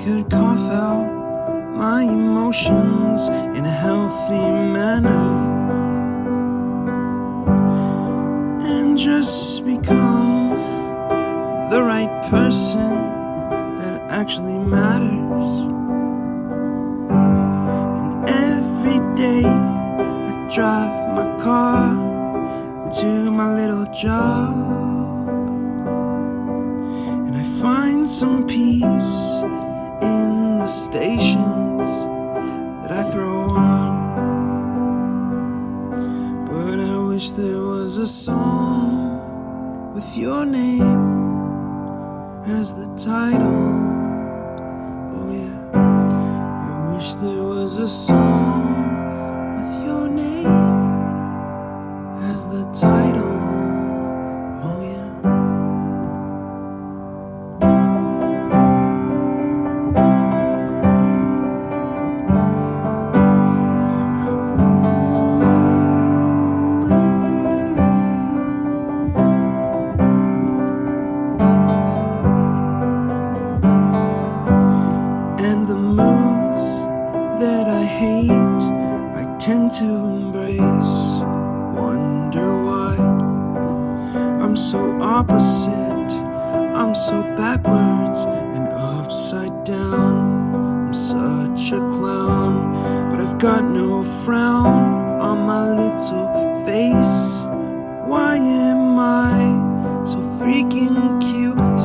could cough out my emotions in a healthy manner and just become the right person that actually matters. And every day I drive my car to my little job, and I find some peace in the stations that I throw on. But I wish there was a song with your name as the title. Oh yeah, I wish there was a song with your name as the title. Oh yeah. And the moods that I hate, I tend to embrace. Wonder why I'm so opposite, I'm so backwards and upside down. I'm such a clown, but I've got no frown on my little face. Why am I so freaking cute?